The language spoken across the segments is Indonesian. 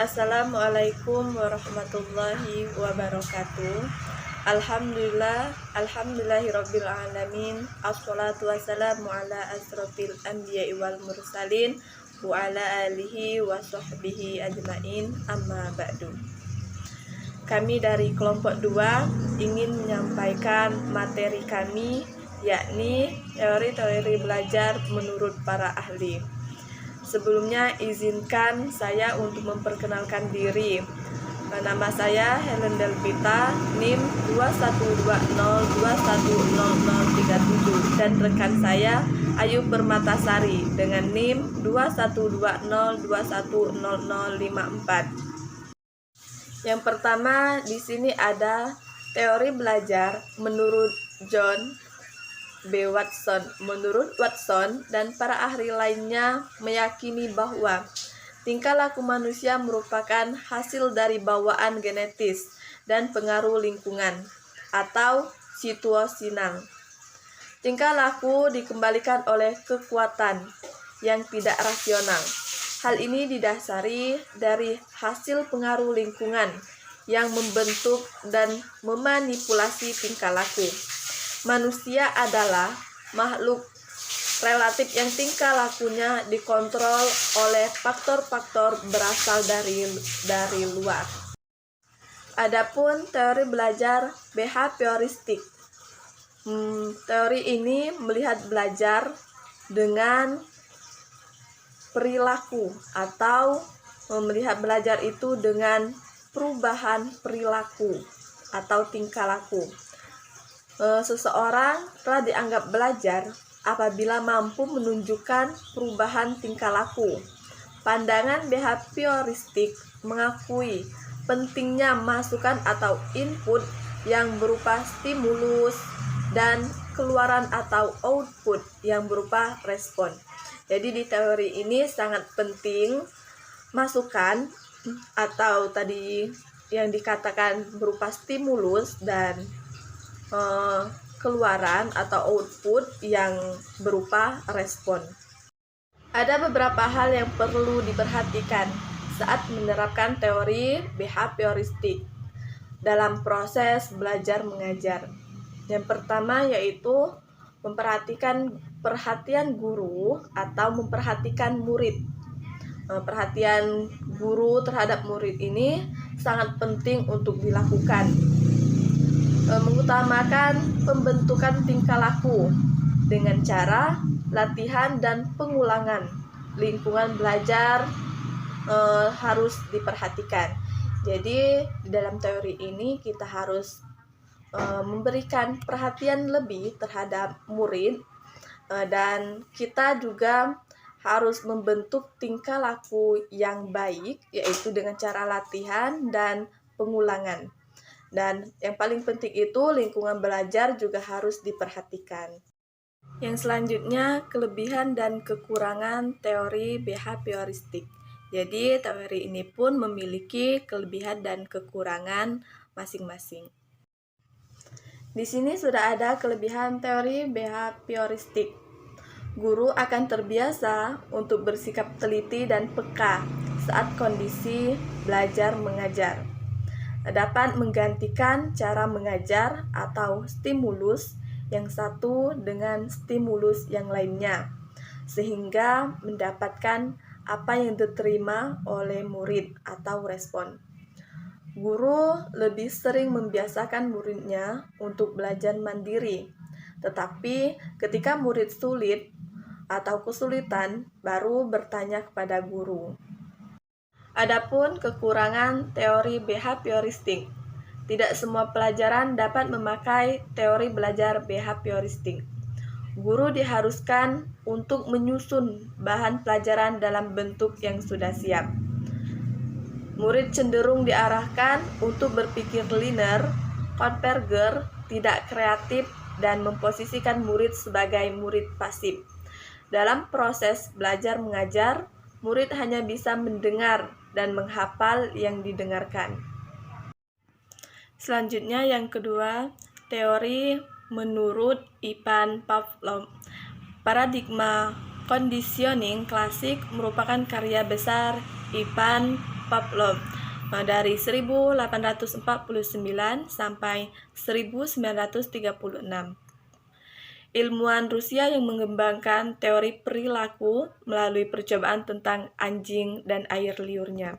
Assalamualaikum warahmatullahi wabarakatuh. Alhamdulillahirabbil alamin. Assalatu wassalamu ala asrofil anbiya'i wal mursalin wa ala alihi wa sahbihi ajmain, amma ba'du. Kami dari kelompok 2 ingin menyampaikan materi kami, yakni teori-teori belajar menurut para ahli. Sebelumnya izinkan saya untuk memperkenalkan diri. Nama saya Helen Delvita, NIM 2120210037, dan rekan saya Ayu Permatasari dengan NIM 2120210054. Yang pertama di sini ada teori belajar menurut John B. Watson. Menurut Watson dan para ahli lainnya meyakini bahwa tingkah laku manusia merupakan hasil dari bawaan genetis dan pengaruh lingkungan atau situasional. Tingkah laku dikembalikan oleh kekuatan yang tidak rasional. Hal ini didasari dari hasil pengaruh lingkungan yang membentuk dan memanipulasi tingkah laku. Manusia adalah makhluk relatif yang tingkah lakunya dikontrol oleh faktor-faktor berasal dari luar. Adapun teori belajar behavioristik. Teori ini melihat belajar dengan perilaku atau melihat belajar itu dengan perubahan perilaku atau tingkah laku. Seseorang telah dianggap belajar apabila mampu menunjukkan perubahan tingkah laku. Pandangan behavioristik mengakui pentingnya masukan atau input yang berupa stimulus dan keluaran atau output yang berupa respon. Jadi di teori ini sangat penting masukan atau tadi yang dikatakan berupa stimulus dan keluaran atau output yang berupa respon. Ada beberapa hal yang perlu diperhatikan saat menerapkan teori behavioristik dalam proses belajar mengajar. Yang pertama yaitu memperhatikan perhatian guru atau memperhatikan murid. Perhatian guru terhadap murid ini sangat penting untuk dilakukan. Mengutamakan pembentukan tingkah laku dengan cara latihan dan pengulangan. Lingkungan belajar harus diperhatikan. Jadi di dalam teori ini kita harus memberikan perhatian lebih terhadap murid, dan kita juga harus membentuk tingkah laku yang baik, yaitu dengan cara latihan dan pengulangan. Dan yang paling penting itu lingkungan belajar juga harus diperhatikan. Yang selanjutnya, kelebihan dan kekurangan teori behavioristik. Jadi teori ini pun memiliki kelebihan dan kekurangan masing-masing. Di sini sudah ada kelebihan teori behavioristik. Guru akan terbiasa untuk bersikap teliti dan peka saat kondisi belajar mengajar. Dapat menggantikan cara mengajar atau stimulus yang satu dengan stimulus yang lainnya, sehingga mendapatkan apa yang diterima oleh murid atau respon. Guru lebih sering membiasakan muridnya untuk belajar mandiri, tetapi ketika murid sulit atau kesulitan, baru bertanya kepada guru. Adapun kekurangan teori behavioristik. Tidak semua pelajaran dapat memakai teori belajar behavioristik. Guru diharuskan untuk menyusun bahan pelajaran dalam bentuk yang sudah siap. Murid cenderung diarahkan untuk berpikir linear, konverger, tidak kreatif, dan memposisikan murid sebagai murid pasif. Dalam proses belajar mengajar, murid hanya bisa mendengar dan menghafal yang didengarkan. Selanjutnya yang kedua, teori menurut Ivan Pavlov. Paradigma conditioning klasik merupakan karya besar Ivan Pavlov dari 1849 sampai 1936. Ilmuwan Rusia yang mengembangkan teori perilaku melalui percobaan tentang anjing dan air liurnya.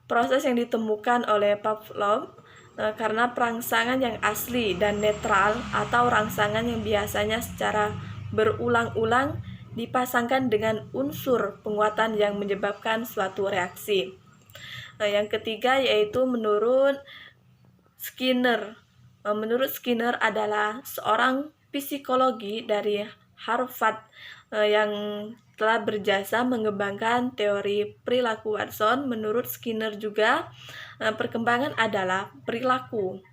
Proses yang ditemukan oleh Pavlov karena perangsangan yang asli dan netral atau rangsangan yang biasanya secara berulang-ulang dipasangkan dengan unsur penguatan yang menyebabkan suatu reaksi. Yang ketiga yaitu menurut Skinner. Menurut Skinner adalah seorang psikologi dari Harvard yang telah berjasa mengembangkan teori perilaku Watson. Menurut Skinner juga perkembangan adalah perilaku.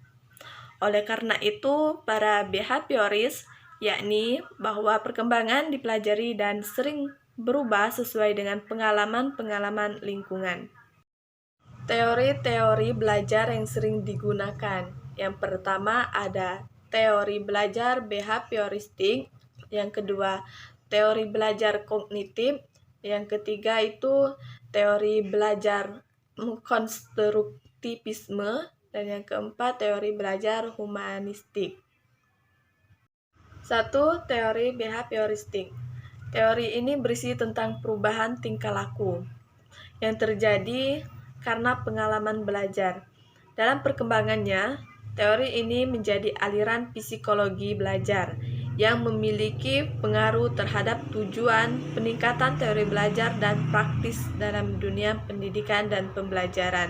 Oleh karena itu, para behavioris yakni bahwa perkembangan dipelajari dan sering berubah sesuai dengan pengalaman-pengalaman lingkungan. Teori-teori belajar yang sering digunakan. Yang pertama ada teori belajar behavioristik, yang kedua teori belajar kognitif, yang ketiga itu teori belajar konstruktivisme, dan yang keempat teori belajar humanistik. 1. Teori behavioristik. Teori ini berisi tentang perubahan tingkah laku yang terjadi karena pengalaman belajar. Dalam perkembangannya, teori ini menjadi aliran psikologi belajar yang memiliki pengaruh terhadap tujuan peningkatan teori belajar dan praktis dalam dunia pendidikan dan pembelajaran.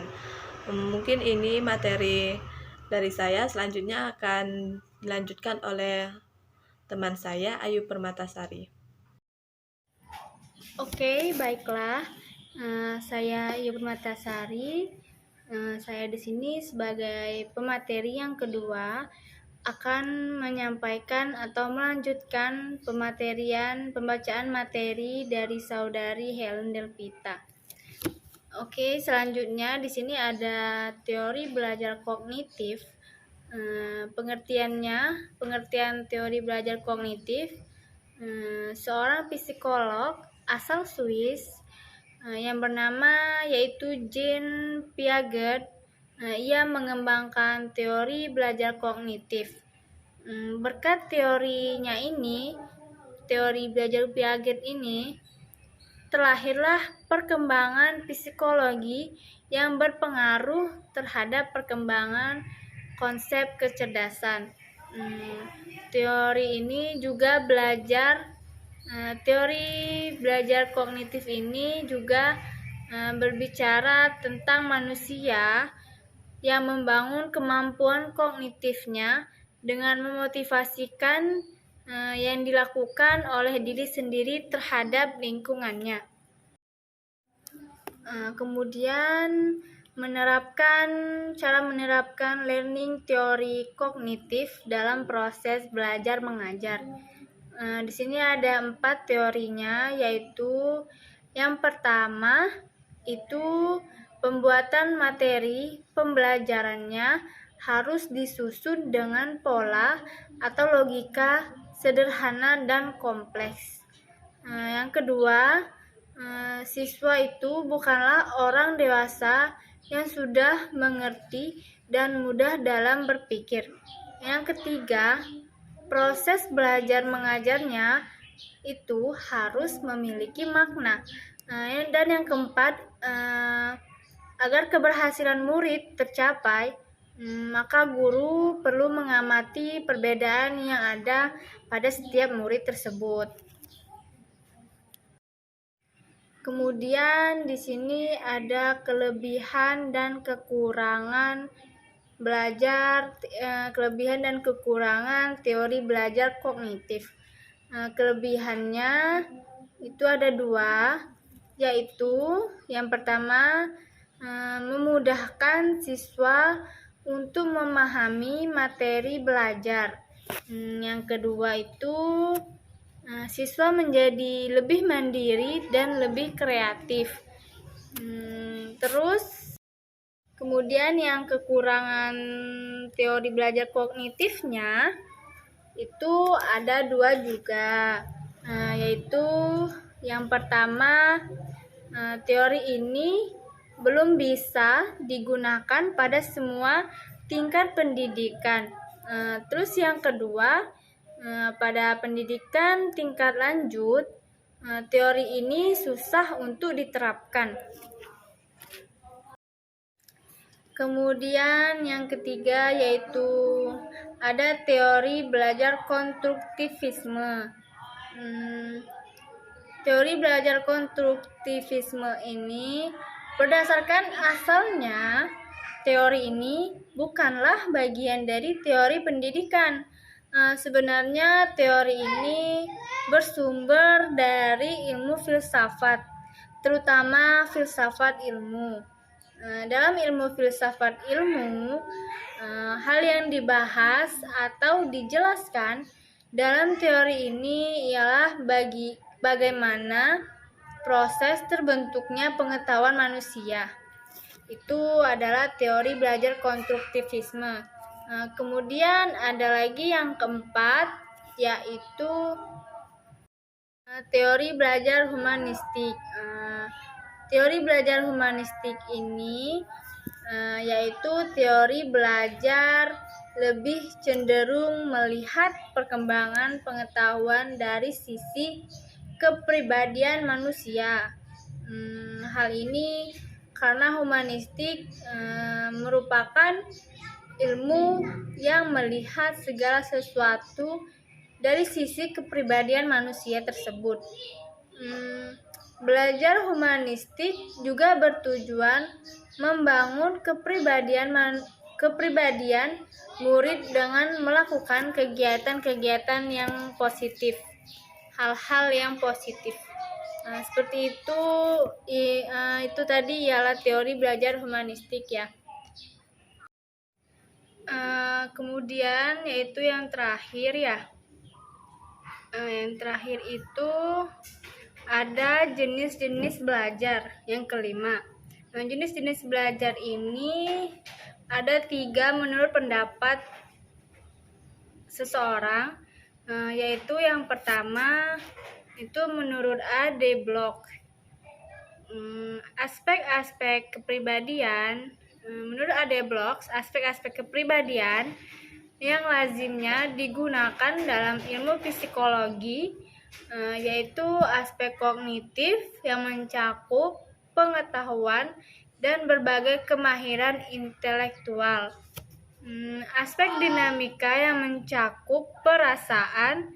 Mungkin ini materi dari saya, selanjutnya akan dilanjutkan oleh teman saya, Ayu Permatasari. Oke, baiklah. Saya Ayu Permatasari. Saya di sini sebagai pemateri yang kedua akan menyampaikan atau melanjutkan pembacaan materi dari saudari Helen Delvita. Oke, selanjutnya di sini ada teori belajar kognitif. Pengertian teori belajar kognitif. Seorang psikolog asal Swiss yang bernama yaitu Jean Piaget. Ia mengembangkan teori belajar kognitif. Berkat teori belajar Piaget ini, terlahirlah perkembangan psikologi yang berpengaruh terhadap perkembangan konsep kecerdasan. Teori belajar kognitif ini juga berbicara tentang manusia yang membangun kemampuan kognitifnya dengan memotivasikan yang dilakukan oleh diri sendiri terhadap lingkungannya. Kemudian cara menerapkan learning teori kognitif dalam proses belajar mengajar. Di sini ada 4 teorinya, yaitu yang pertama itu pembuatan materi pembelajarannya harus disusun dengan pola atau logika sederhana dan kompleks. Yang kedua, siswa itu bukanlah orang dewasa yang sudah mengerti dan mudah dalam berpikir. Yang ketiga, proses belajar mengajarnya itu harus memiliki makna. Dan yang keempat, agar keberhasilan murid tercapai, maka guru perlu mengamati perbedaan yang ada pada setiap murid tersebut. Kemudian di sini ada kelebihan dan kekurangan teori belajar kognitif. Kelebihannya itu ada 2, yaitu yang pertama memudahkan siswa untuk memahami materi belajar. Yang kedua itu siswa menjadi lebih mandiri dan lebih kreatif. Terus kemudian yang kekurangan teori belajar kognitifnya itu ada 2 juga, yaitu yang pertama, teori ini belum bisa digunakan pada semua tingkat pendidikan. Terus yang kedua, pada pendidikan tingkat lanjut, teori ini susah untuk diterapkan. Kemudian yang ketiga yaitu ada teori belajar konstruktivisme. Teori belajar konstruktivisme ini berdasarkan asalnya, teori ini bukanlah bagian dari teori pendidikan. Sebenarnya teori ini bersumber dari ilmu filsafat, terutama filsafat ilmu. Dalam ilmu filsafat ilmu, hal yang dibahas atau dijelaskan dalam teori ini ialah bagaimana proses terbentuknya pengetahuan manusia. Itu adalah teori belajar konstruktivisme. Kemudian ada lagi yang keempat, yaitu teori belajar humanistik. Teori belajar humanistik ini yaitu teori belajar lebih cenderung melihat perkembangan pengetahuan dari sisi kepribadian manusia. Hal ini karena humanistik merupakan ilmu yang melihat segala sesuatu dari sisi kepribadian manusia tersebut. Belajar humanistik juga bertujuan membangun kepribadian murid dengan melakukan kegiatan-kegiatan yang positif, hal-hal yang positif. Seperti itu. Itu tadi ialah teori belajar humanistik ya. Kemudian yaitu yang terakhir ya. Yang terakhir itu ada jenis-jenis belajar, yang kelima. Jenis-jenis belajar ini ada 3 menurut pendapat seseorang, yaitu yang pertama itu menurut A.D. Block. Aspek-aspek kepribadian, menurut A.D. Block, aspek-aspek kepribadian yang lazimnya digunakan dalam ilmu psikologi yaitu aspek kognitif yang mencakup pengetahuan dan berbagai kemahiran intelektual. Aspek dinamika yang mencakup perasaan,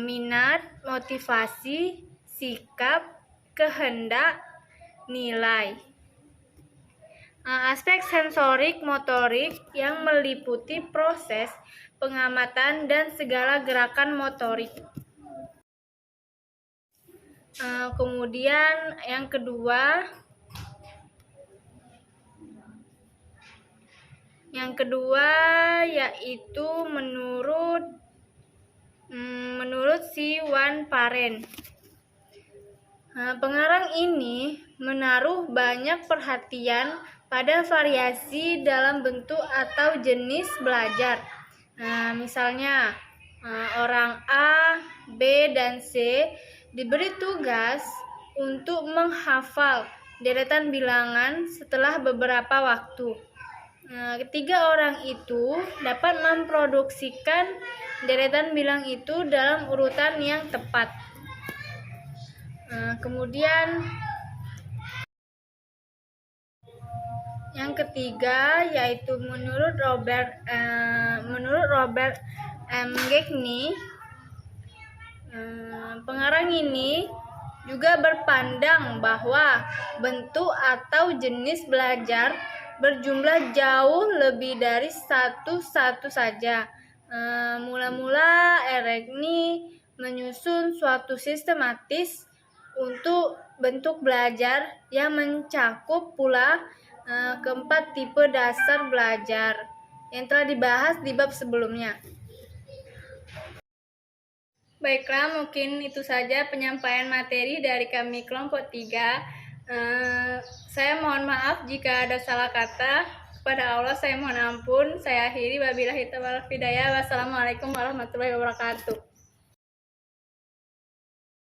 minat, motivasi, sikap, kehendak, nilai. Aspek sensorik motorik yang meliputi proses pengamatan dan segala gerakan motorik. Kemudian yang kedua yaitu menurut si Wan Paren. Pengarang ini menaruh banyak perhatian pada variasi dalam bentuk atau jenis belajar. Misalnya orang A, B, dan C diberi tugas untuk menghafal deretan bilangan setelah beberapa waktu. Ketiga orang itu dapat memproduksikan deretan bilang itu dalam urutan yang tepat. Kemudian yang ketiga yaitu menurut Robert M. Gagne, pengarang ini juga berpandang bahwa bentuk atau jenis belajar berjumlah jauh lebih dari satu saja. Mula-mula Gagne menyusun suatu sistematis untuk bentuk belajar yang mencakup pula keempat tipe dasar belajar yang telah dibahas di bab sebelumnya. Baiklah, mungkin itu saja penyampaian materi dari kami kelompok 3. Saya mohon maaf jika ada salah kata. Kepada Allah saya mohon ampun. Saya akhiri, wabillahi taufiq wal hidayah. Wassalamualaikum warahmatullahi wabarakatuh.